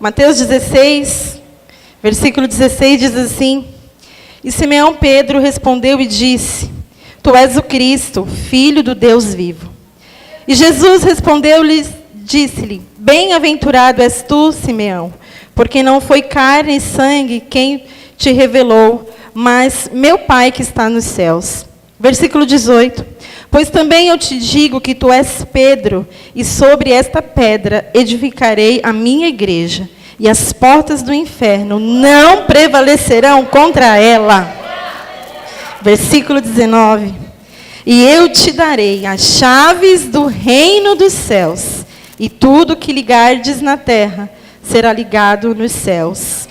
Mateus 16, versículo 16 diz assim: E Simeão Pedro respondeu e disse: Tu és o Cristo, Filho do Deus vivo. E Jesus respondeu-lhe, disse-lhe: Bem-aventurado és tu, Simeão, porque não foi carne e sangue quem te revelou, mas meu Pai que está nos céus. Versículo 18. Pois também eu te digo que tu és Pedro, e sobre esta pedra edificarei a minha igreja, e as portas do inferno não prevalecerão contra ela. Versículo 19. E eu te darei as chaves do reino dos céus, e tudo que ligardes na terra será ligado nos céus.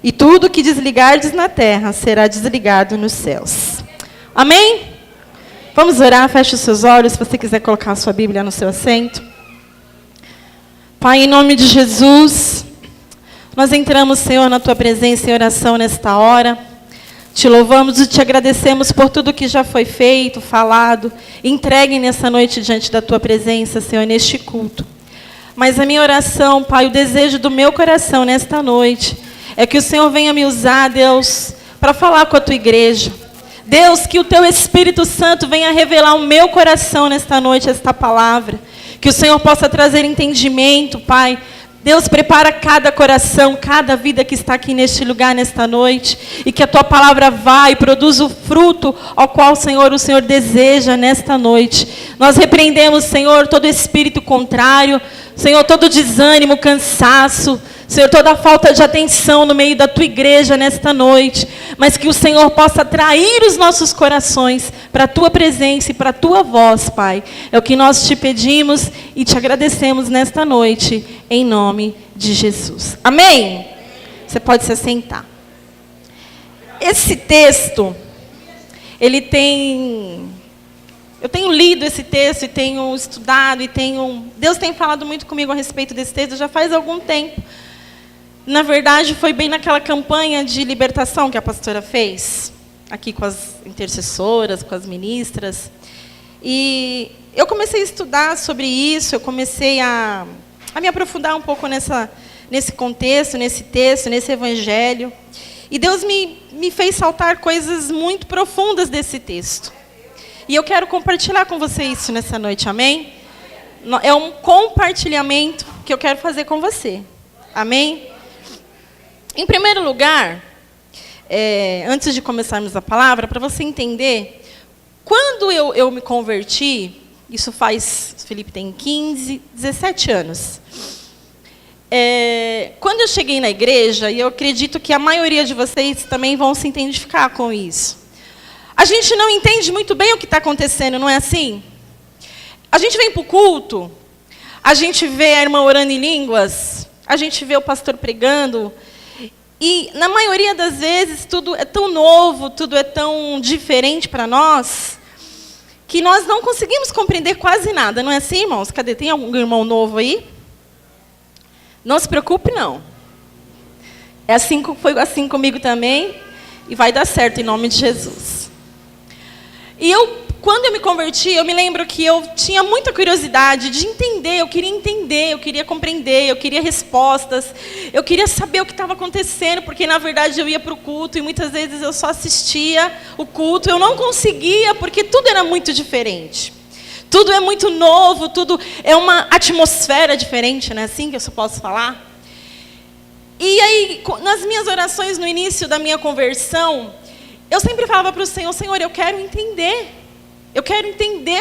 E tudo que desligardes na terra será desligado nos céus. Amém? Vamos orar, feche os seus olhos, se você quiser colocar a sua Bíblia no seu assento. Pai, em nome de Jesus, nós entramos, Senhor, na Tua presença em oração nesta hora. Te louvamos e te agradecemos por tudo que já foi feito, falado, entregue nessa noite diante da Tua presença, Senhor, neste culto. Mas a minha oração, Pai, o desejo do meu coração nesta noite, é que o Senhor venha me usar, Deus, para falar com a Tua igreja. Deus, que o Teu Espírito Santo venha revelar ao meu coração nesta noite esta palavra. Que o Senhor possa trazer entendimento, Pai. Deus, prepara cada coração, cada vida que está aqui neste lugar, nesta noite. E que a Tua palavra vá e produza o fruto ao qual, Senhor, o Senhor deseja nesta noite. Nós repreendemos, Senhor, todo espírito contrário. Senhor, todo desânimo, cansaço. Senhor, toda falta de atenção no meio da Tua igreja nesta noite, mas que o Senhor possa atrair os nossos corações para a Tua presença e para a Tua voz, Pai. É o que nós te pedimos e te agradecemos nesta noite, em nome de Jesus. Amém? Você pode se assentar. Esse texto, ele tem... Eu tenho lido esse texto e tenho estudado e Deus tem falado muito comigo a respeito desse texto já faz algum tempo. Na verdade, foi bem naquela campanha de libertação que a pastora fez, aqui com as intercessoras, com as ministras. E eu comecei a estudar sobre isso, eu comecei a me aprofundar um pouco nesse contexto, nesse texto, nesse evangelho. E Deus me fez saltar coisas muito profundas desse texto. E eu quero compartilhar com você isso nessa noite, amém? É um compartilhamento que eu quero fazer com você, amém? Em primeiro lugar, antes de começarmos a palavra, para você entender, quando eu me converti, isso faz, Felipe tem 17 anos. Quando eu cheguei na igreja, e eu acredito que a maioria de vocês também vão se identificar com isso. A gente não entende muito bem o que está acontecendo, não é assim? A gente vem para o culto, a gente vê a irmã orando em línguas, a gente vê o pastor pregando, e na maioria das vezes tudo é tão novo, tudo é tão diferente para nós, que nós não conseguimos compreender quase nada, não é assim, irmãos? Cadê? Tem algum irmão novo aí? Não se preocupe, não. Foi assim comigo também, e vai dar certo em nome de Jesus. E quando eu me converti, eu me lembro que eu tinha muita curiosidade de entender, eu queria compreender, eu queria respostas, eu queria saber o que estava acontecendo, porque na verdade eu ia para o culto e muitas vezes eu só assistia o culto, eu não conseguia, porque tudo era muito diferente. Tudo é muito novo, tudo é uma atmosfera diferente, não é assim que eu só posso falar? E aí, nas minhas orações no início da minha conversão, eu sempre falava para o Senhor, Senhor, eu quero entender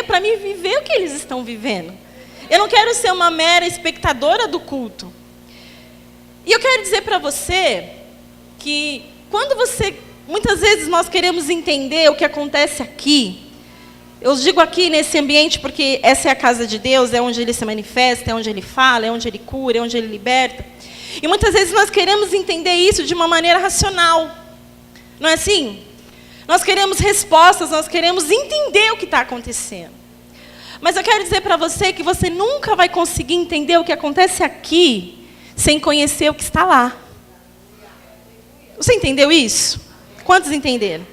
para me viver o que eles estão vivendo. Eu não quero ser uma mera espectadora do culto. E eu quero dizer para você que muitas vezes nós queremos entender o que acontece aqui. Eu digo aqui nesse ambiente porque essa é a casa de Deus, é onde Ele se manifesta, é onde Ele fala, é onde Ele cura, é onde Ele liberta. E muitas vezes nós queremos entender isso de uma maneira racional. Não é assim? Nós queremos respostas, nós queremos entender o que está acontecendo. Mas eu quero dizer para você que você nunca vai conseguir entender o que acontece aqui sem conhecer o que está lá. Você entendeu isso? Quantos entenderam?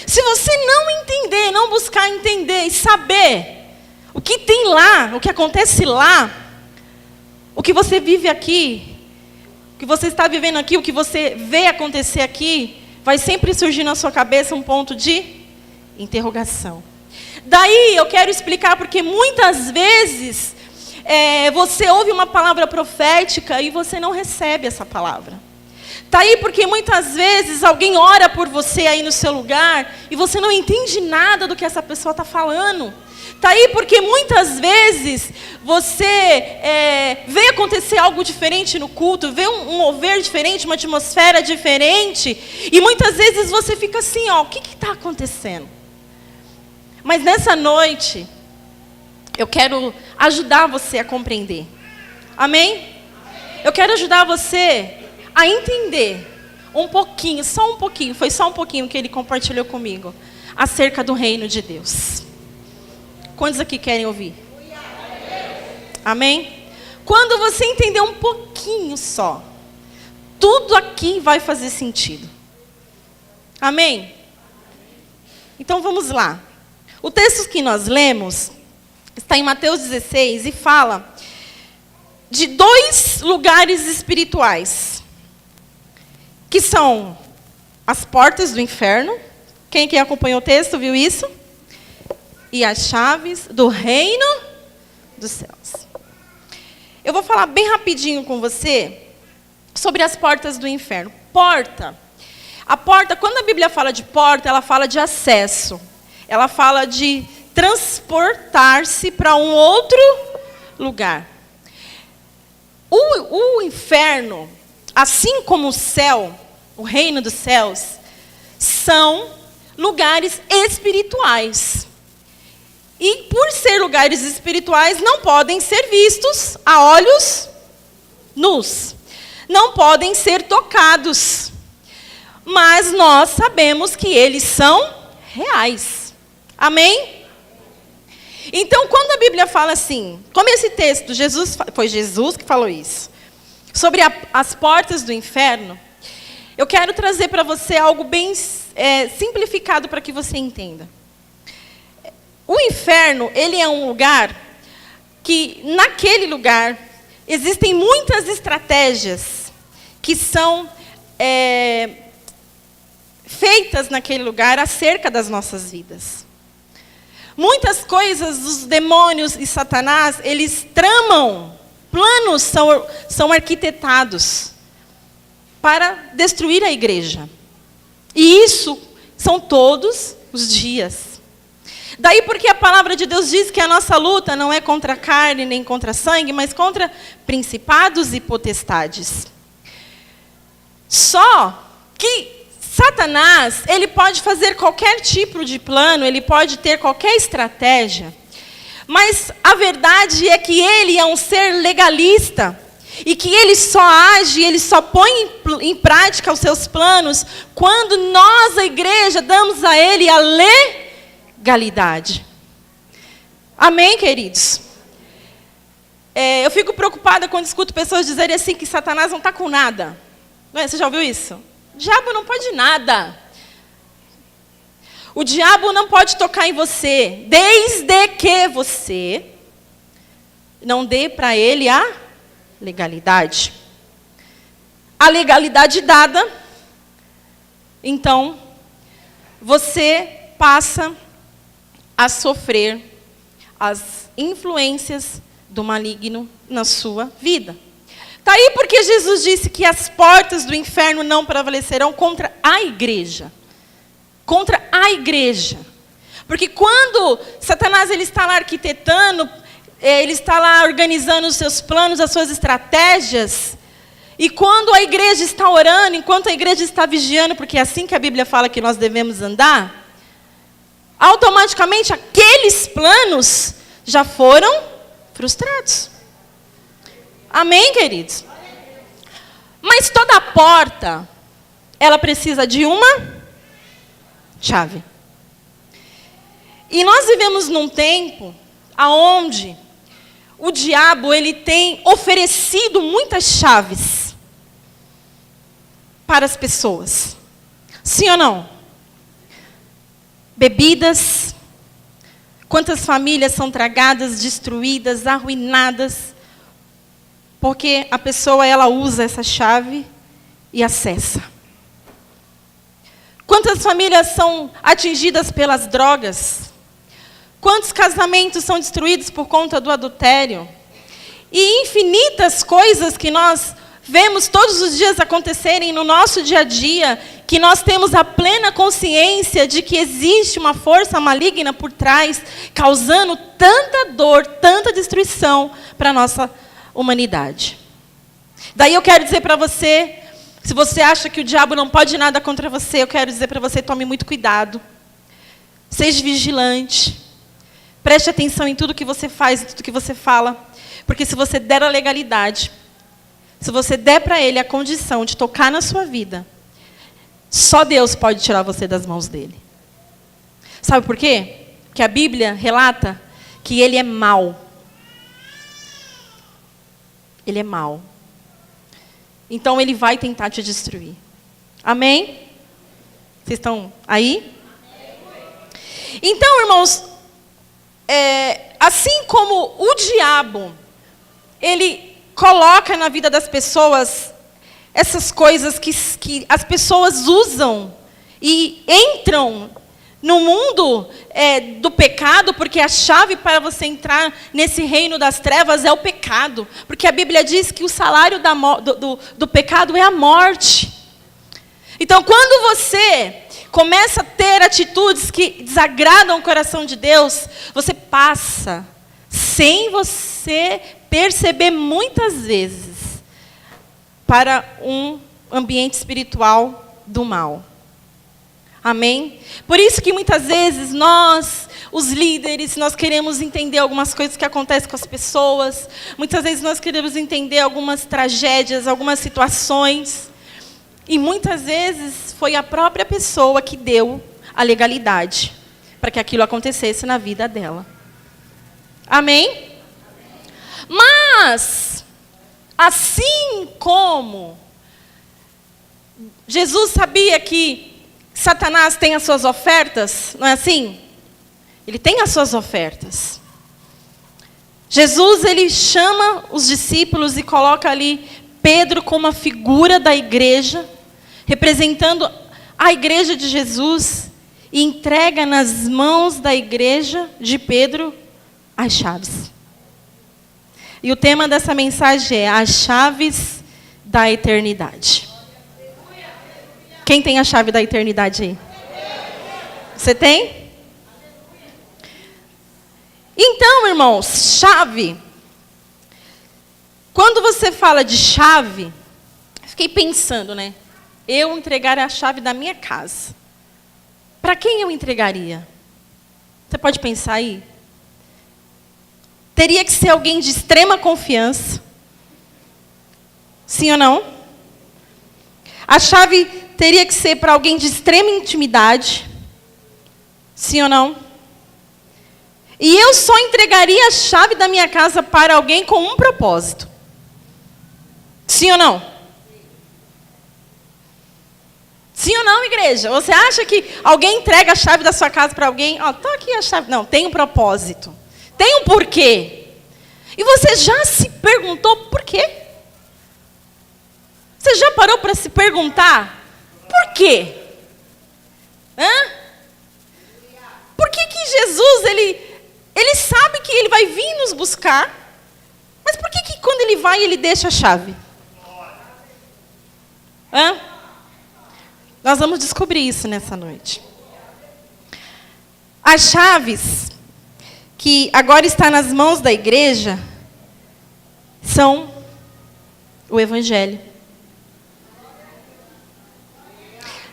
Se você não entender, não buscar entender e saber o que tem lá, o que acontece lá, O que você vive aqui, o que você está vivendo aqui, o que você vê acontecer aqui, vai sempre surgir na sua cabeça um ponto de interrogação. Daí eu quero explicar porque muitas vezes você ouve uma palavra profética e você não recebe essa palavra. Está aí porque muitas vezes alguém ora por você aí no seu lugar e você não entende nada do que essa pessoa está falando. Está aí porque muitas vezes você vê acontecer algo diferente no culto, vê um mover diferente, uma atmosfera diferente, e muitas vezes você fica assim, ó, o que está acontecendo? Mas nessa noite, eu quero ajudar você a compreender. Amém? Eu quero ajudar você a entender um pouquinho, só um pouquinho, foi só um pouquinho que ele compartilhou comigo, acerca do reino de Deus. Quantos aqui querem ouvir? Amém? Quando você entender um pouquinho só, tudo aqui vai fazer sentido. Amém? Então vamos lá. O texto que nós lemos está em Mateus 16 e fala de 2 lugares espirituais, que são as portas do inferno. Quem aqui acompanhou o texto viu isso? E as chaves do reino dos céus. Eu vou falar bem rapidinho com você sobre as portas do inferno. Porta. A porta, quando a Bíblia fala de porta, ela fala de acesso. Ela fala de transportar-se para um outro lugar. O inferno, assim como o céu, o reino dos céus, são lugares espirituais. E por ser lugares espirituais, não podem ser vistos a olhos nus. Não podem ser tocados. Mas nós sabemos que eles são reais. Amém? Então, quando a Bíblia fala assim, como esse texto, foi Jesus que falou isso, sobre as portas do inferno, eu quero trazer para você algo bem simplificado para que você entenda. O inferno, ele é um lugar que, naquele lugar, existem muitas estratégias que são feitas naquele lugar acerca das nossas vidas. Muitas coisas, os demônios e Satanás, eles tramam, planos são arquitetados para destruir a igreja. E isso são todos os dias. Daí porque a palavra de Deus diz que a nossa luta não é contra a carne nem contra sangue, mas contra principados e potestades. Só que Satanás, ele pode fazer qualquer tipo de plano, ele pode ter qualquer estratégia, mas a verdade é que ele é um ser legalista e que ele só age, ele só põe em prática os seus planos quando nós, a igreja, damos a ele a legalidade. Amém, queridos? Eu fico preocupada quando escuto pessoas dizerem assim que Satanás não está com nada. Não é? Você já ouviu isso? O diabo não pode nada. O diabo não pode tocar em você, desde que você não dê para ele a legalidade. A legalidade dada, então, você passa a sofrer as influências do maligno na sua vida. Está aí porque Jesus disse que as portas do inferno não prevalecerão contra a igreja. Contra a igreja. Porque quando Satanás ele está lá arquitetando, ele está lá organizando os seus planos, as suas estratégias, e quando a igreja está orando, enquanto a igreja está vigiando, porque é assim que a Bíblia fala que nós devemos andar, automaticamente aqueles planos já foram frustrados. Amém, queridos? Mas toda porta, ela precisa de uma chave. E nós vivemos num tempo onde o diabo ele tem oferecido muitas chaves para as pessoas. Sim ou não? Bebidas. Quantas famílias são tragadas, destruídas, arruinadas Porque a pessoa, ela usa essa chave e acessa. Quantas famílias são atingidas pelas drogas? Quantos casamentos são destruídos por conta do adultério? E infinitas coisas que nós vemos todos os dias acontecerem no nosso dia a dia, que nós temos a plena consciência de que existe uma força maligna por trás, causando tanta dor, tanta destruição para a nossa humanidade. Daí eu quero dizer para você, se você acha que o diabo não pode nada contra você, eu quero dizer para você, tome muito cuidado. Seja vigilante. Preste atenção em tudo que você faz, em tudo que você fala. Porque se você der a legalidade, se você der para ele a condição de tocar na sua vida, só Deus pode tirar você das mãos dele. Sabe por quê? Porque a Bíblia relata que ele é mau. Ele é mau. Então ele vai tentar te destruir. Amém? Vocês estão aí? Então, irmãos, assim como o diabo, ele coloca na vida das pessoas essas coisas que as pessoas usam e entram no mundo do pecado, porque a chave para você entrar nesse reino das trevas é o pecado. Porque a Bíblia diz que o salário do pecado é a morte. Então, quando você começa a ter atitudes que desagradam o coração de Deus, você passa, sem você perceber muitas vezes, para um ambiente espiritual do mal. Amém? Por isso que muitas vezes nós, os líderes, nós queremos entender algumas coisas que acontecem com as pessoas. Muitas vezes nós queremos entender algumas tragédias, algumas situações. E muitas vezes foi a própria pessoa que deu a legalidade para que aquilo acontecesse na vida dela. Amém? Mas, assim como Jesus sabia que Satanás tem as suas ofertas, não é assim? Ele tem as suas ofertas. Jesus, ele chama os discípulos e coloca ali Pedro como a figura da igreja, representando a igreja de Jesus, e entrega nas mãos da igreja de Pedro as chaves. E o tema dessa mensagem é as chaves da eternidade. Quem tem a chave da eternidade aí? Você tem? Então, irmãos, chave. Quando você fala de chave, fiquei pensando, né? Eu entregar a chave da minha casa. Para quem eu entregaria? Você pode pensar aí? Teria que ser alguém de extrema confiança. Sim ou não? A chave teria que ser para alguém de extrema intimidade. Sim ou não? E eu só entregaria a chave da minha casa para alguém com um propósito. Sim ou não? Sim ou não, igreja? Você acha que alguém entrega a chave da sua casa para alguém? Ó, tá aqui a chave. Não, tem um propósito. Tem um porquê. E você já se perguntou por quê? Você já parou para se perguntar por quê? Por que que Jesus, ele sabe que ele vai vir nos buscar, mas por que que quando ele vai, ele deixa a chave? Nós vamos descobrir isso nessa noite. As chaves que agora está nas mãos da igreja são o Evangelho.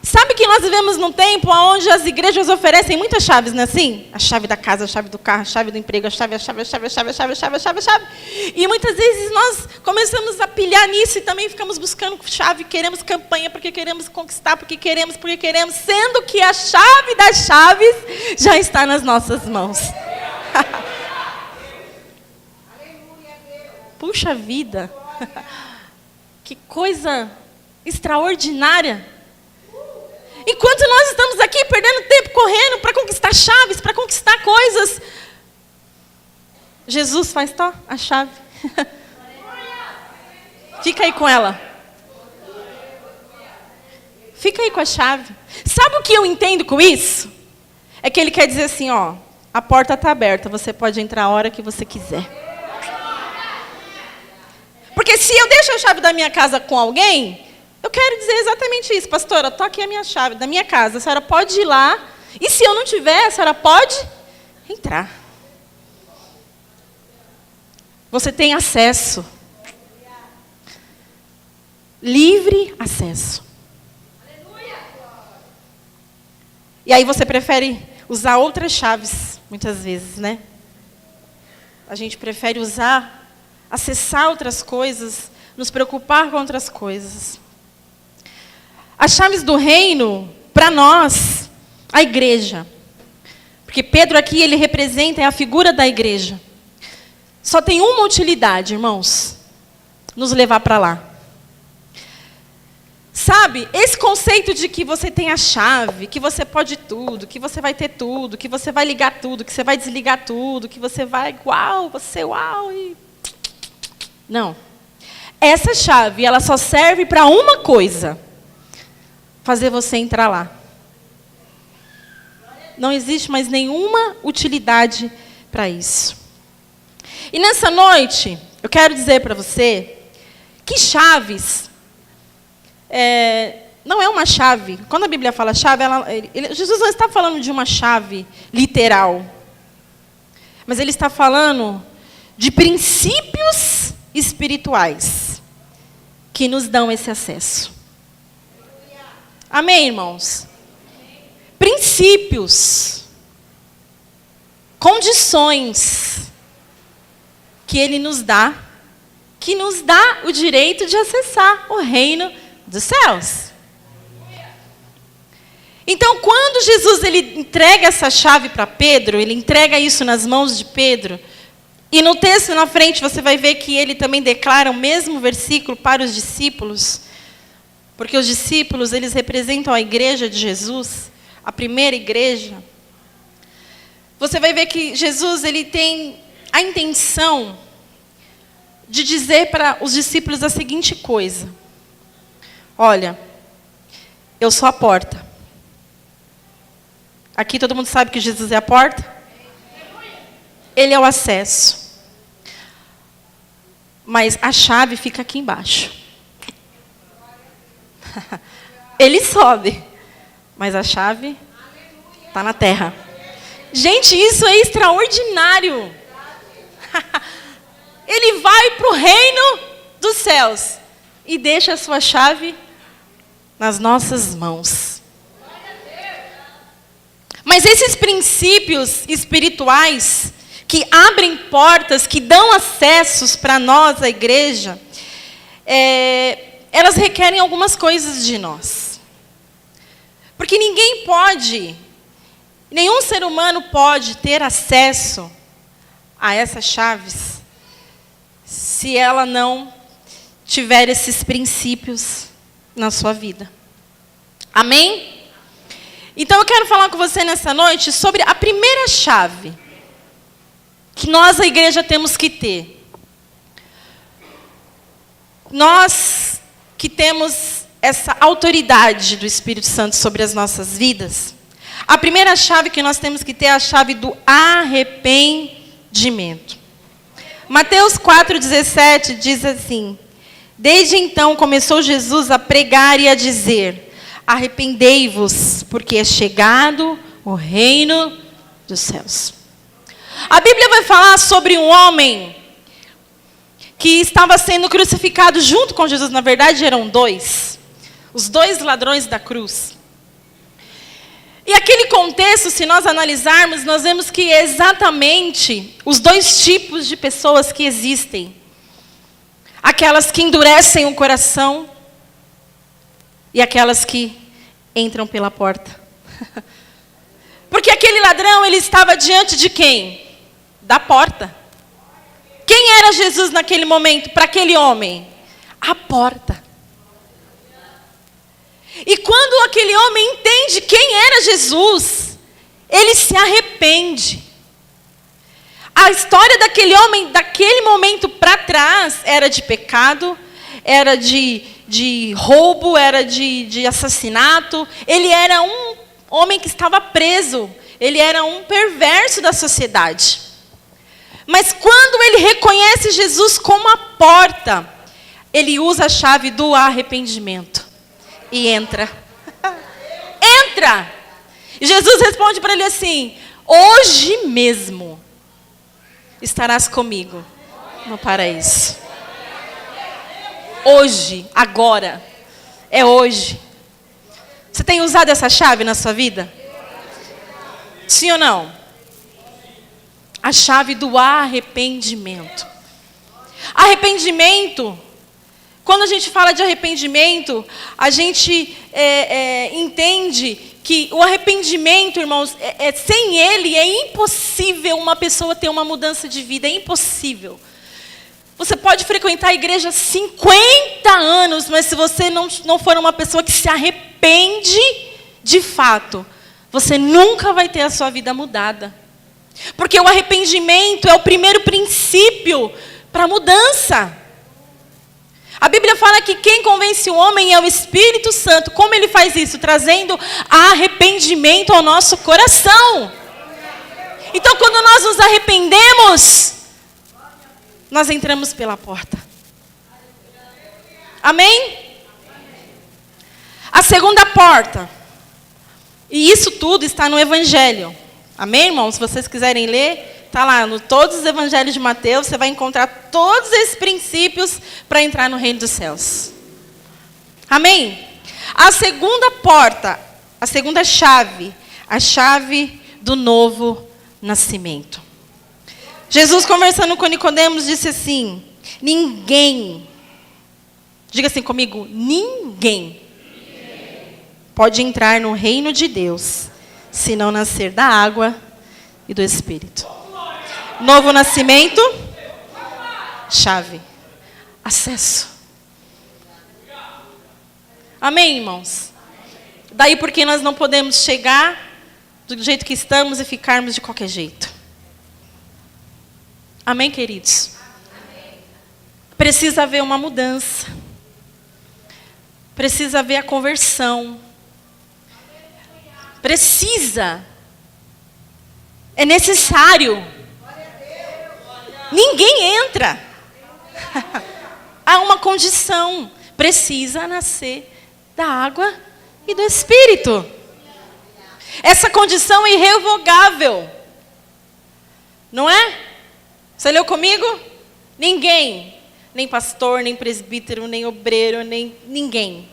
Sabe que nós vivemos num tempo onde as igrejas oferecem muitas chaves, não é assim? A chave da casa, a chave do carro, a chave do emprego, a chave. E muitas vezes nós começamos a pilhar nisso e também ficamos buscando chave, queremos campanha, porque queremos conquistar, porque queremos, sendo que a chave das chaves já está nas nossas mãos. Puxa vida! Que coisa extraordinária! Enquanto nós estamos aqui perdendo tempo, correndo para conquistar chaves, para conquistar coisas, Jesus faz a chave. Fica aí com ela. Fica aí com a chave. Sabe o que eu entendo com isso? É que ele quer dizer assim, ó, a porta está aberta, você pode entrar a hora que você quiser. Porque se eu deixo a chave da minha casa com alguém, eu quero dizer exatamente isso. Pastora, estou aqui a minha chave da minha casa, a senhora pode ir lá, e se eu não tiver, a senhora pode entrar. Você tem acesso. Livre acesso. E aí você prefere usar outras chaves, muitas vezes, né? A gente prefere acessar outras coisas, nos preocupar com outras coisas. As chaves do reino, para nós, a igreja. Porque Pedro aqui, ele representa a figura da igreja. Só tem uma utilidade, irmãos, nos levar para lá. Sabe, esse conceito de que você tem a chave, que você pode tudo, que você vai ter tudo, que você vai ligar tudo, que você vai desligar tudo, que você vai uau e... Não. Essa chave, ela só serve para uma coisa. Fazer você entrar lá. Não existe mais nenhuma utilidade para isso. E nessa noite, eu quero dizer para você que chaves... não é uma chave. Quando a Bíblia fala chave, Jesus não está falando de uma chave literal. Mas ele está falando de princípios espirituais que nos dão esse acesso. Amém, irmãos? Princípios. Condições que ele nos dá, que nos dá o direito de acessar o reino dos céus. Então, quando Jesus ele entrega essa chave para Pedro, ele entrega isso nas mãos de Pedro, e no texto na frente você vai ver que ele também declara o mesmo versículo para os discípulos, porque os discípulos, eles representam a igreja de Jesus, a primeira igreja. Você vai ver que Jesus ele tem a intenção de dizer para os discípulos a seguinte coisa: olha, eu sou a porta. Aqui todo mundo sabe que Jesus é a porta? Ele é o acesso. Mas a chave fica aqui embaixo. Ele sobe, mas a chave está na terra. Gente, isso é extraordinário. Ele vai para o reino dos céus e deixa a sua chave nas nossas mãos. Mas esses princípios espirituais que abrem portas, que dão acessos para nós, a igreja, elas requerem algumas coisas de nós. Porque nenhum ser humano pode ter acesso a essas chaves se ela não tiver esses princípios na sua vida. Amém? Então eu quero falar com você nessa noite sobre a primeira chave que nós, a igreja, temos que ter. Nós que temos essa autoridade do Espírito Santo sobre as nossas vidas, a primeira chave que nós temos que ter é a chave do arrependimento. Mateus 4,17 diz assim: desde então começou Jesus a pregar e a dizer: arrependei-vos, porque é chegado o reino dos céus. A Bíblia vai falar sobre um homem que estava sendo crucificado junto com Jesus. Na verdade, eram dois. Os dois ladrões da cruz. E aquele contexto, se nós analisarmos, nós vemos que é exatamente os dois tipos de pessoas que existem. Aquelas que endurecem o coração e aquelas que entram pela porta. Porque aquele ladrão, ele estava diante de quem? Da porta. Quem era Jesus naquele momento para aquele homem? A porta. E quando aquele homem entende quem era Jesus, ele se arrepende. A história daquele homem, daquele momento para trás, era de pecado, era de roubo, era de assassinato. Ele era um homem que estava preso. Ele era um perverso da sociedade. Mas quando ele reconhece Jesus como a porta, ele usa a chave do arrependimento e entra. Entra! E Jesus responde para ele assim: hoje mesmo estarás comigo no paraíso. Hoje, agora, é hoje. Você tem usado essa chave na sua vida? Sim ou não? A chave do arrependimento. Arrependimento, quando a gente fala de arrependimento, a gente entende que o arrependimento, irmãos, sem ele é impossível uma pessoa ter uma mudança de vida, é impossível. Você pode frequentar a igreja há 50 anos, mas se você não for uma pessoa que se arrepende de fato, você nunca vai ter a sua vida mudada. Porque o arrependimento é o primeiro princípio para a mudança. A Bíblia fala que quem convence o homem é o Espírito Santo. Como ele faz isso? Trazendo arrependimento ao nosso coração. Então, quando nós nos arrependemos, nós entramos pela porta. Amém? A segunda porta. E isso tudo está no Evangelho. Amém, irmãos? Se vocês quiserem ler, está lá no todos os Evangelhos de Mateus, você vai encontrar todos esses princípios para entrar no reino dos céus. Amém? A segunda porta, a segunda chave, a chave do novo nascimento. Jesus, conversando com Nicodemos, disse assim: ninguém, diga assim comigo, ninguém pode entrar no reino de Deus se não nascer da água e do Espírito. Novo nascimento, chave, acesso. Amém, irmãos? Daí porque nós não podemos chegar do jeito que estamos e ficarmos de qualquer jeito. Amém, queridos? Precisa haver uma mudança. Precisa haver a conversão. Precisa. É necessário. Ninguém entra. Há uma condição. Precisa nascer da água e do Espírito. Essa condição é irrevogável. Não é? Você leu comigo? Ninguém, nem pastor, nem presbítero, nem obreiro, nem ninguém,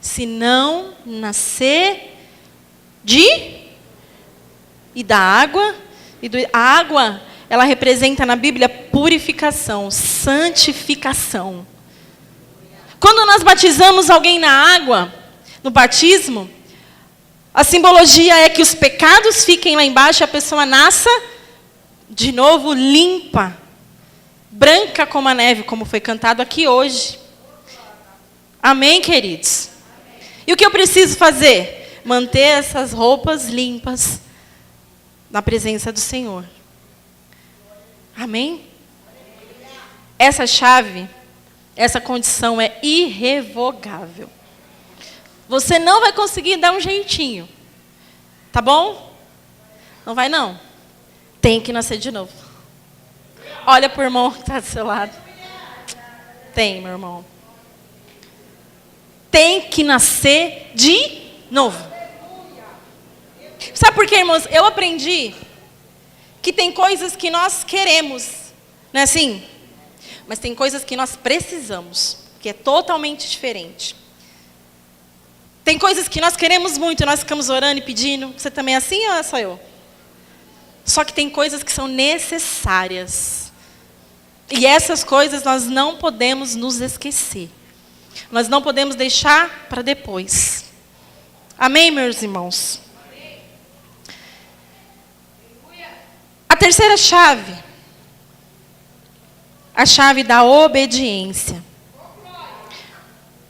se não nascer e da água, a água, ela representa na Bíblia purificação, santificação. Quando nós batizamos alguém na água, no batismo, a simbologia é que os pecados fiquem lá embaixo e a pessoa nasça de novo limpa, branca como a neve, como foi cantado aqui hoje. Amém, queridos? E o que eu preciso fazer? Manter essas roupas limpas na presença do Senhor. Amém? Essa chave, essa condição é irrevogável. Você não vai conseguir dar um jeitinho. Tá bom? Não vai não. Tem que nascer de novo. Olha para o irmão que está do seu lado. Tem, meu irmão. Tem que nascer de novo. Sabe por quê, irmãos? Eu aprendi que tem coisas que nós queremos, não é assim? Mas tem coisas que nós precisamos, que é totalmente diferente. Tem coisas que nós queremos muito, nós ficamos orando e pedindo. Você também é assim ou é só eu? Só que tem coisas que são necessárias. E essas coisas nós não podemos nos esquecer. Nós não podemos deixar para depois. Amém, meus irmãos? A terceira chave. A chave da obediência.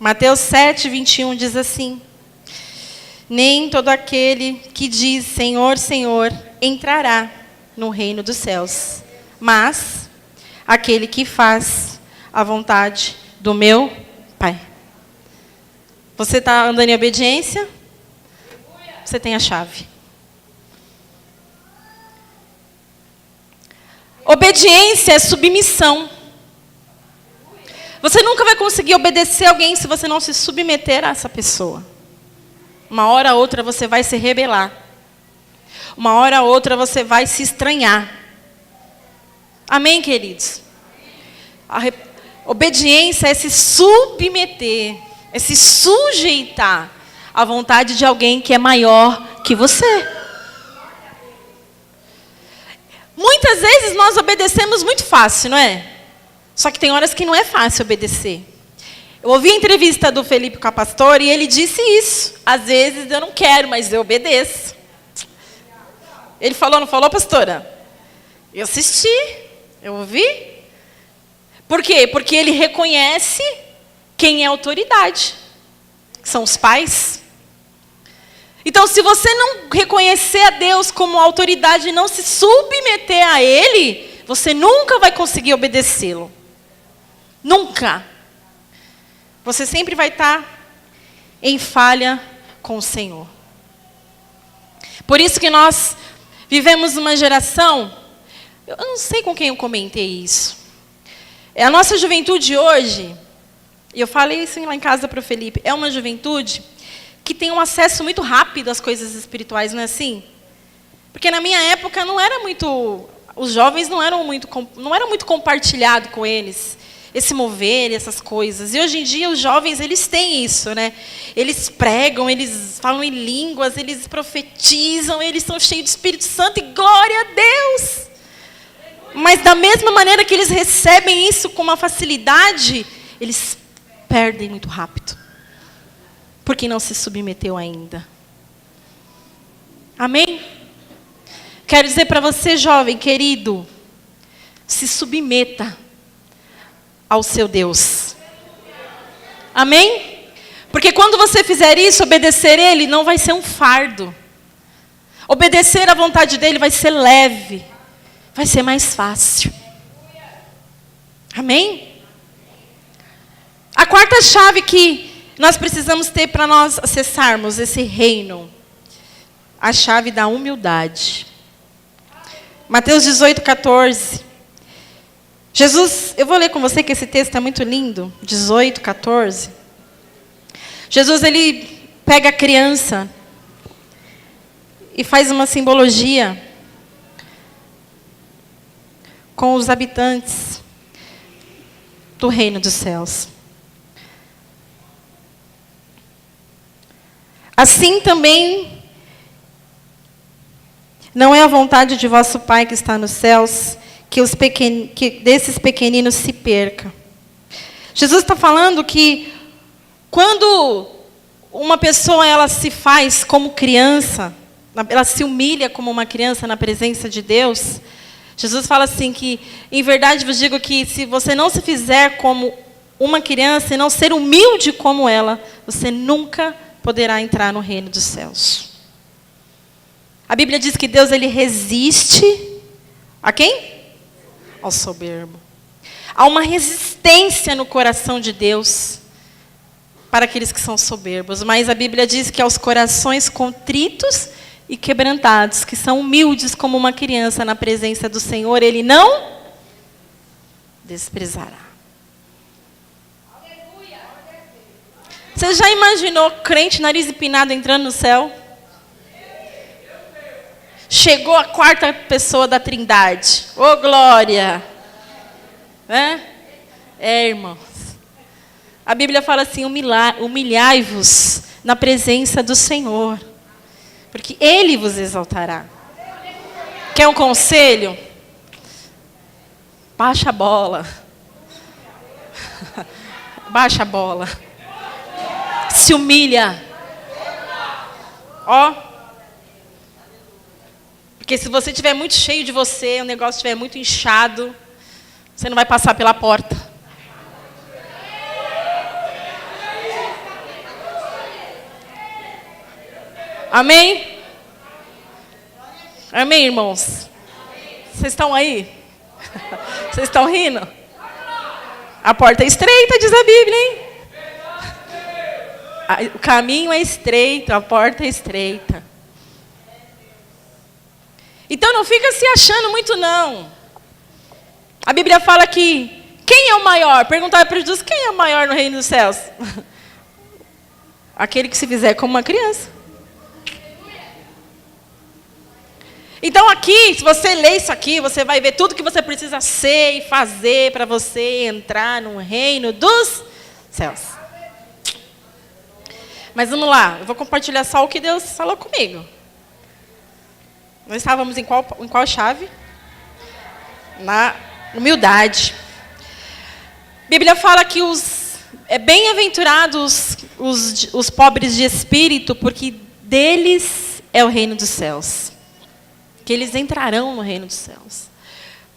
Mateus 7, 21 diz assim: nem todo aquele que diz Senhor, Senhor, entrará no reino dos céus, mas aquele que faz a vontade do meu Pai. Você está andando em obediência? Você tem a chave. Obediência é submissão. Você nunca vai conseguir obedecer alguém se você não se submeter a essa pessoa. Uma hora ou outra você vai se rebelar. Uma hora ou outra você vai se estranhar. Amém, queridos? Obediência é se submeter, é se sujeitar à vontade de alguém que é maior que você. Muitas vezes nós obedecemos muito fácil, não é? Só que tem horas que não é fácil obedecer. Eu ouvi a entrevista do Felipe com a pastora e ele disse isso. Às vezes eu não quero, mas eu obedeço. Ele falou, não falou, pastora? Eu assisti, eu ouvi. Por quê? Porque ele reconhece quem é autoridade. Que são os pais. Então, se você não reconhecer a Deus como autoridade e não se submeter a Ele, você nunca vai conseguir obedecê-lo. Nunca. Você sempre vai estar em falha com o Senhor. Por isso que nós vivemos uma geração, eu não sei com quem eu comentei isso. É a nossa juventude hoje, e eu falei isso lá em casa para o Felipe, é uma juventude que tem um acesso muito rápido às coisas espirituais, não é assim? Porque na minha época não era muito, os jovens não era muito compartilhado com eles, esse mover, essas coisas. E hoje em dia os jovens, eles têm isso, né? Eles pregam, eles falam em línguas, eles profetizam, eles são cheios do Espírito Santo e glória a Deus! Mas da mesma maneira que eles recebem isso com uma facilidade, eles perdem muito rápido. Porque não se submeteu ainda. Amém? Quero dizer para você, jovem, querido, se submeta ao seu Deus. Amém? Porque quando você fizer isso, obedecer Ele não vai ser um fardo. Obedecer à vontade dEle vai ser leve. Vai ser mais fácil. Amém? A quarta chave que nós precisamos ter para nós acessarmos esse reino, a chave da humildade. Mateus 18, 14. Jesus, eu vou ler com você que esse texto é muito lindo. 18, 14. Jesus, ele pega a criança e faz uma simbologia com os habitantes do reino dos céus. Assim também não é a vontade de vosso Pai que está nos céus que desses pequeninos se perca. Jesus está falando que quando uma pessoa ela se faz como criança, ela se humilha como uma criança na presença de Deus, Jesus fala assim que, em verdade vos digo que se você não se fizer como uma criança e não ser humilde como ela, você nunca poderá entrar no reino dos céus. A Bíblia diz que Deus ele resiste a quem? Ao soberbo. Há uma resistência no coração de Deus para aqueles que são soberbos. Mas a Bíblia diz que aos corações contritos e quebrantados, que são humildes como uma criança na presença do Senhor, Ele não desprezará. Você já imaginou crente, nariz empinado, entrando no céu? Chegou a quarta pessoa da Trindade. Ô, glória! Irmãos. A Bíblia fala assim, humilhai-vos na presença do Senhor, porque Ele vos exaltará. Quer um conselho? Baixa a bola. Baixa a bola. Se humilha. Ó. Porque se você estiver muito cheio de você, o negócio estiver muito inchado, você não vai passar pela porta. Amém? Amém, irmãos? Vocês estão aí? Vocês estão rindo? A porta é estreita, diz a Bíblia, hein? O caminho é estreito, a porta é estreita. Então não fica se achando muito, não. A Bíblia fala que quem é o maior? Perguntaram para Jesus, quem é o maior no reino dos céus? Aquele que se fizer como uma criança. Então aqui, se você ler isso aqui, você vai ver tudo que você precisa ser e fazer para você entrar no reino dos céus. Mas vamos lá, eu vou compartilhar só o que Deus falou comigo. Nós estávamos em qual chave? Na humildade. A Bíblia fala que bem-aventurados os pobres de espírito, porque deles é o reino dos céus. Que eles entrarão no reino dos céus.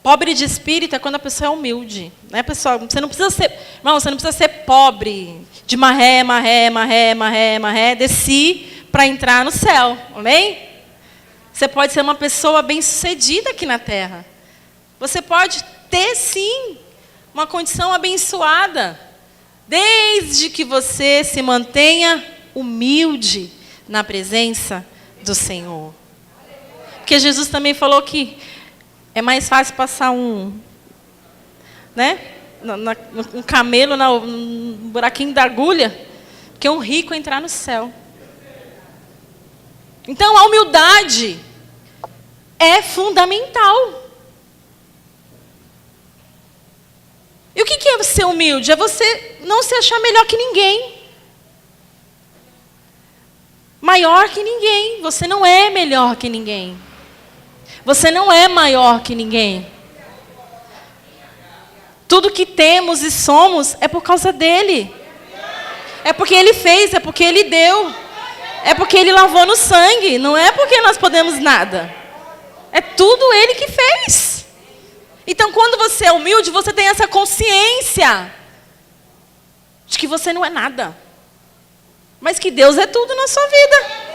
Pobre de espírito é quando a pessoa é humilde, né, pessoal? Você não precisa ser, irmão, você não precisa ser pobre de marré, desci para entrar no céu, amém? Você pode ser uma pessoa bem-sucedida aqui na terra. Você pode ter, sim, uma condição abençoada, desde que você se mantenha humilde na presença do Senhor. Porque Jesus também falou que é mais fácil passar um camelo no buraquinho da agulha que um rico entrar no céu. Então a humildade é fundamental. E o que é ser humilde? É você não se achar melhor que ninguém. Maior que ninguém. Você não é melhor que ninguém. Você não é maior que ninguém. Tudo que temos e somos é por causa dele. É porque ele fez, é porque ele deu. É porque ele lavou no sangue. Não é porque nós podemos nada. É tudo ele que fez. Então, quando você é humilde, você tem essa consciência de que você não é nada. Mas que Deus é tudo na sua vida.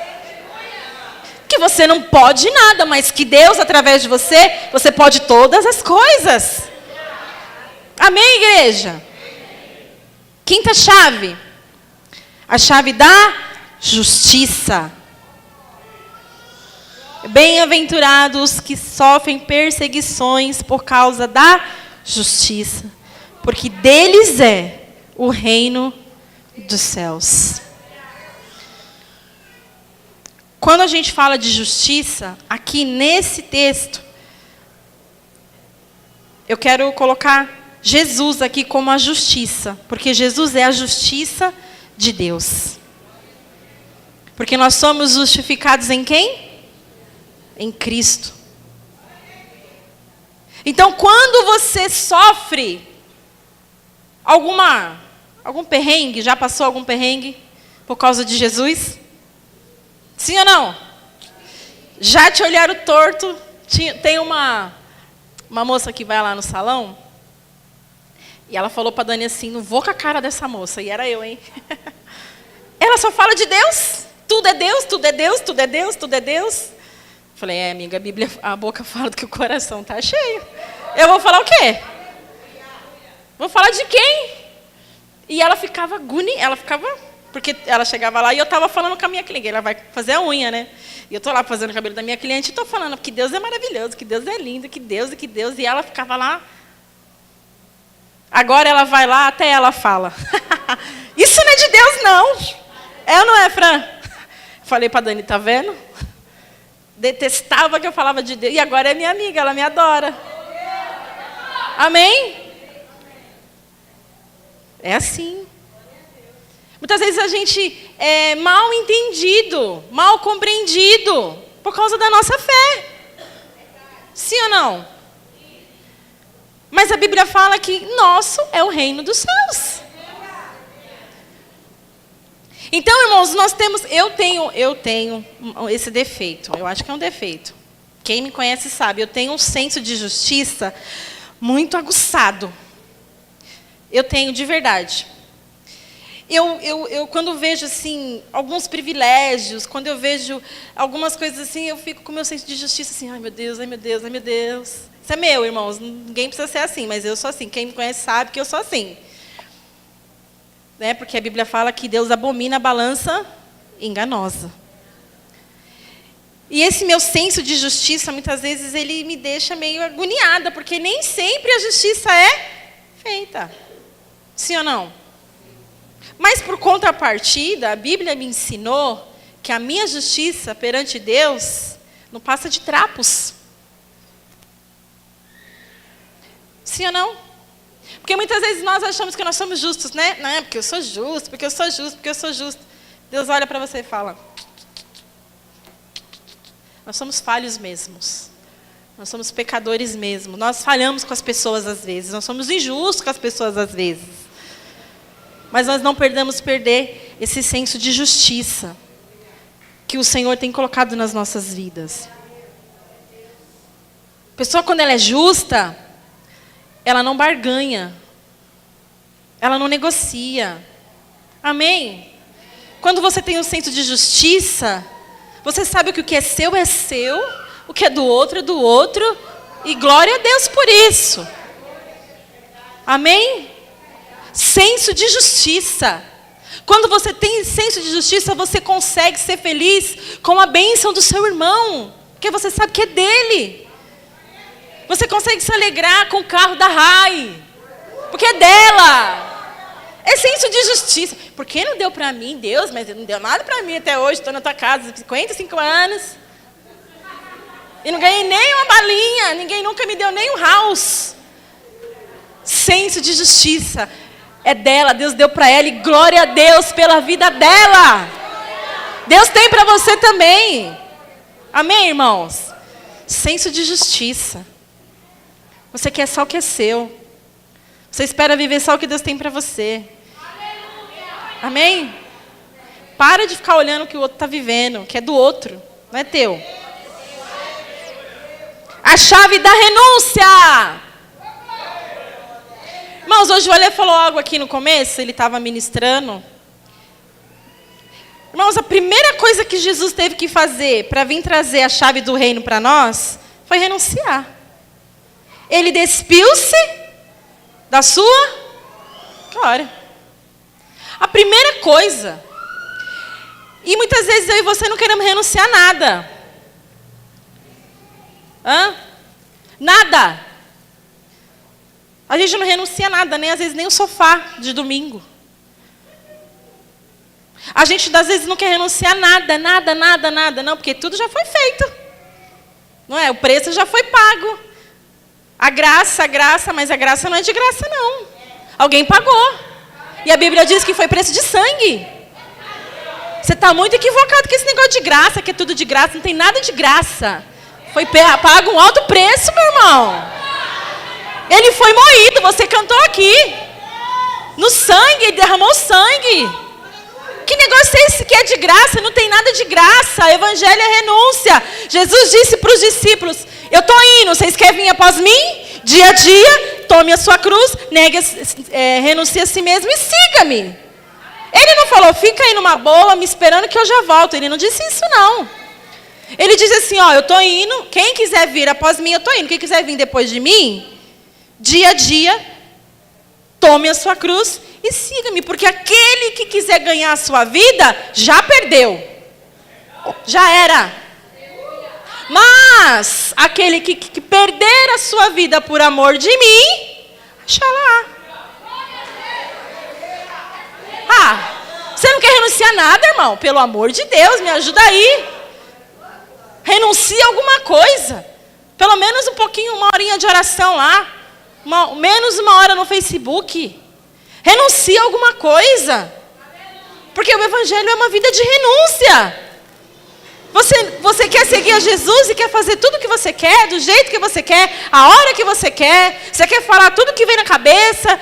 Que você não pode nada, mas que Deus, através de você pode todas as coisas. Amém, igreja? Quinta chave. A chave da justiça. Bem-aventurados que sofrem perseguições por causa da justiça, porque deles é o reino dos céus. Quando a gente fala de justiça, aqui nesse texto, eu quero colocar Jesus aqui como a justiça, porque Jesus é a justiça de Deus. Porque nós somos justificados em quem? Em Cristo. Então, quando você sofre algum perrengue, já passou algum perrengue por causa de Jesus? Sim ou não? Já te olharam torto? Tem uma moça que vai lá no salão, e ela falou para Dani assim, não vou com a cara dessa moça, e era eu, hein? Ela só fala de Deus, tudo é Deus, tudo é Deus, tudo é Deus, tudo é Deus. Falei, amiga, a Bíblia, a boca fala que o coração está cheio. Eu vou falar o quê? Vou falar de quem? E ela ficava porque ela chegava lá e eu estava falando com a minha cliente, ela vai fazer a unha, né? E eu estou lá fazendo o cabelo da minha cliente e estou falando que Deus é maravilhoso, que Deus é lindo, que Deus, e ela ficava lá. Agora ela vai lá, até ela fala. Isso não é de Deus, não. É ou não é, Fran? Falei para a Dani, tá vendo? Detestava que eu falava de Deus. E agora é minha amiga, ela me adora. Amém? É assim. Muitas vezes a gente é mal entendido, mal compreendido, por causa da nossa fé. Sim ou não? Mas a Bíblia fala que nosso é o reino dos céus. Então, irmãos, eu tenho esse defeito. Eu acho que é um defeito. Quem me conhece sabe, eu tenho um senso de justiça muito aguçado. Eu tenho, de verdade. Eu quando vejo assim alguns privilégios, quando eu vejo algumas coisas assim, eu fico com o meu senso de justiça assim, ai meu Deus, ai meu Deus, ai meu Deus. Isso é meu, irmãos. Ninguém precisa ser assim, mas eu sou assim. Quem me conhece sabe que eu sou assim. né? Porque a Bíblia fala que Deus abomina a balança enganosa. E esse meu senso de justiça, muitas vezes, ele me deixa meio agoniada, porque nem sempre a justiça é feita. Sim ou não? Mas, por contrapartida, a Bíblia me ensinou que a minha justiça perante Deus não passa de trapos. Sim ou não? Porque muitas vezes nós achamos que nós somos justos, né? Não, porque eu sou justo, porque eu sou justo, porque eu sou justo. Deus olha para você e fala: nós somos falhos mesmos. Nós somos pecadores mesmo. Nós falhamos com as pessoas às vezes. Nós somos injustos com as pessoas às vezes. Mas nós não podemos perder esse senso de justiça que o Senhor tem colocado nas nossas vidas. A pessoa, quando ela é justa, ela não barganha. Ela não negocia. Amém? Quando você tem um senso de justiça, você sabe que o que é seu, o que é do outro, e glória a Deus por isso. Amém? Senso de justiça. Quando você tem senso de justiça, você consegue ser feliz com a bênção do seu irmão, porque você sabe que é dele. Você consegue se alegrar com o carro da Rai, porque é dela. É senso de justiça. Por que não deu para mim, Deus? Mas não deu nada para mim até hoje. Estou na tua casa há 55 anos. E não ganhei nem uma balinha. Ninguém nunca me deu nem um house. Senso de justiça. É dela. Deus deu para ela. E glória a Deus pela vida dela. Deus tem para você também. Amém, irmãos? Senso de justiça. Você quer só o que é seu. Você espera viver só o que Deus tem para você. Amém? Para de ficar olhando o que o outro está vivendo, que é do outro, não é teu. A chave da renúncia. Irmãos, hoje o Alê falou algo aqui no começo, ele estava ministrando. Irmãos, a primeira coisa que Jesus teve que fazer para vir trazer a chave do reino para nós, foi renunciar. Ele despiu-se da sua glória. A primeira coisa. E muitas vezes eu e você não queremos renunciar a nada. Nada. A gente não renuncia a nada, nem às vezes nem o sofá de domingo. A gente às vezes não quer renunciar a nada, não, porque tudo já foi feito. Não é? O preço já foi pago. A graça, mas a graça não é de graça, não. Alguém pagou. E a Bíblia diz que foi preço de sangue. Você está muito equivocado com esse negócio de graça, que é tudo de graça. Não tem nada de graça. Foi pago um alto preço, meu irmão. Ele foi moído, você cantou aqui. No sangue, ele derramou sangue. Que negócio é esse que é de graça? Não tem nada de graça. Evangelho é renúncia. Jesus disse para os discípulos: eu estou indo, vocês querem vir após mim? Dia a dia, tome a sua cruz, renuncie a si mesmo e siga-me. Ele não falou: fica aí numa boa, me esperando que eu já volto. Ele não disse isso, não. Ele disse assim: ó, eu estou indo, quem quiser vir após mim, eu estou indo. Quem quiser vir depois de mim, dia a dia, tome a sua cruz e siga-me. Porque aquele que quiser ganhar a sua vida, já perdeu. Já era. Mas aquele que perder a sua vida por amor de mim, xalá. Você não quer renunciar a nada, irmão? Pelo amor de Deus, me ajuda aí. Renuncia a alguma coisa. Pelo menos um pouquinho, uma horinha de oração lá. Menos uma hora no Facebook. Renuncia a alguma coisa. Porque o Evangelho é uma vida de renúncia. Você quer seguir a Jesus e quer fazer tudo o que você quer, do jeito que você quer, a hora que você quer. Você quer falar tudo que vem na cabeça,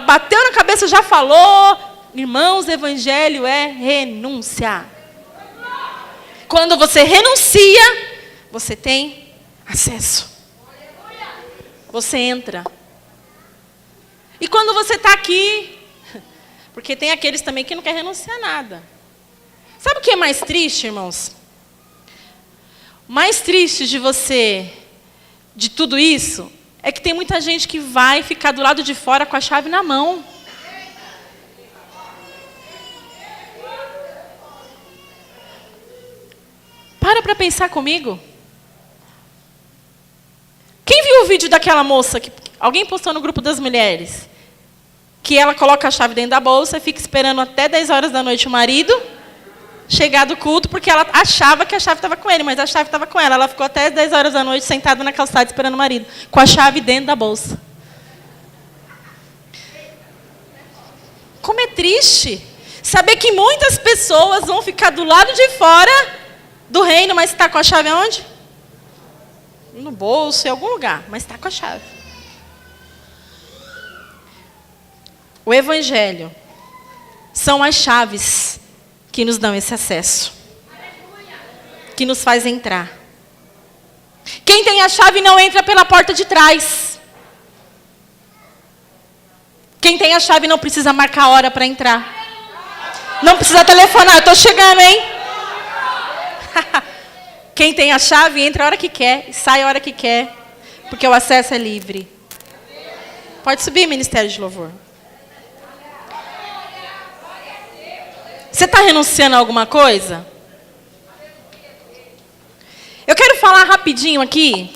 bateu na cabeça, já falou. Irmãos, Evangelho é renúncia. Quando você renuncia, você tem acesso. Você entra. E quando você está aqui, porque tem aqueles também que não querem renunciar a nada. Sabe o que é mais triste, irmãos? Mais triste de tudo isso, é que tem muita gente que vai ficar do lado de fora com a chave na mão. Para pensar comigo. Quem viu o vídeo daquela moça que alguém postou no grupo das mulheres? Que ela coloca a chave dentro da bolsa e fica esperando até 10 horas da noite o marido chegar do culto, porque ela achava que a chave estava com ele, mas a chave estava com ela. Ela ficou até 10 horas da noite sentada na calçada esperando o marido, com a chave dentro da bolsa. Como é triste saber que muitas pessoas vão ficar do lado de fora do reino, mas está com a chave aonde? No bolso, em algum lugar, mas está com a chave. O Evangelho são as chaves que nos dão esse acesso, que nos faz entrar. Quem tem a chave não entra pela porta de trás. Quem tem a chave não precisa marcar a hora para entrar. Não precisa telefonar, eu estou chegando, hein? Quem tem a chave entra a hora que quer e sai a hora que quer, porque o acesso é livre. Pode subir, Ministério de Louvor. Você está renunciando a alguma coisa? Eu quero falar rapidinho aqui.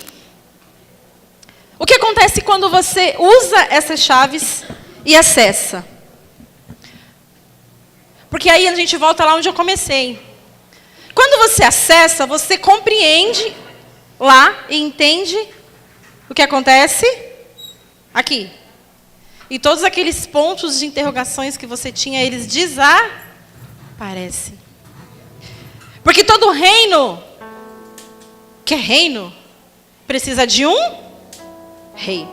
O que acontece quando você usa essas chaves e acessa? Porque aí a gente volta lá onde eu comecei. Quando você acessa, você compreende lá e entende o que acontece aqui. E todos aqueles pontos de interrogações que você tinha, eles desaparecem. Porque todo reino, que é reino, precisa de um rei.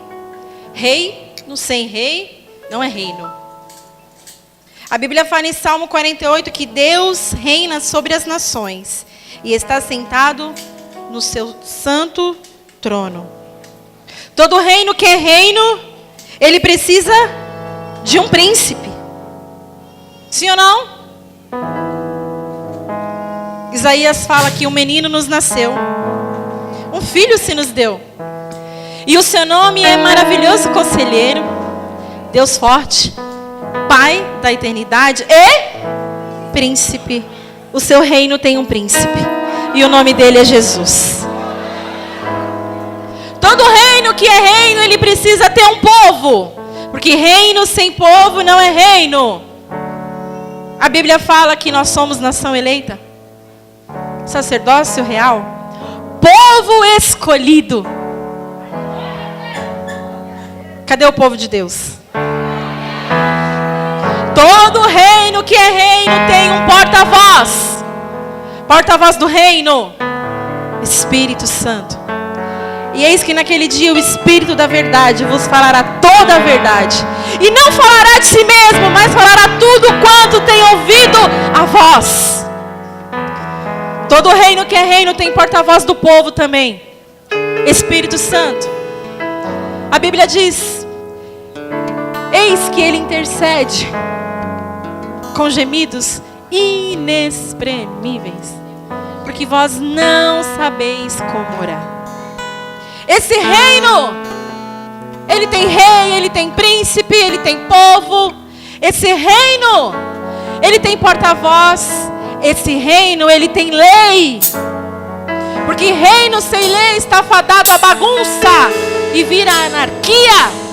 Rei, não sem rei, não é reino. A Bíblia fala em Salmo 48 que Deus reina sobre as nações e está sentado no seu santo trono. Todo reino que é reino, ele precisa de um príncipe. Sim ou não? Isaías fala que um menino nos nasceu, um filho se nos deu. E o seu nome é maravilhoso conselheiro, Deus forte, Pai da eternidade e príncipe. O seu reino tem um príncipe. E o nome dele é Jesus. Todo reino que é reino, ele precisa ter um povo. Porque reino sem povo não é reino. A Bíblia fala que nós somos nação eleita, sacerdócio real, povo escolhido. Cadê o povo de Deus? Todo reino que é reino tem um porta-voz. Porta-voz do reino, Espírito Santo. E eis que naquele dia o Espírito da verdade vos falará toda a verdade. E não falará de si mesmo, mas falará tudo quanto tem ouvido a voz. Todo reino que é reino tem porta-voz do povo também, Espírito Santo. A Bíblia diz: eis que ele intercede com gemidos inexprimíveis, porque vós não sabeis como orar. Esse reino, ele tem rei, ele tem príncipe, ele tem povo. Esse reino, ele tem porta-voz. Esse reino, ele tem lei. Porque reino sem lei está fadado à bagunça e vira anarquia.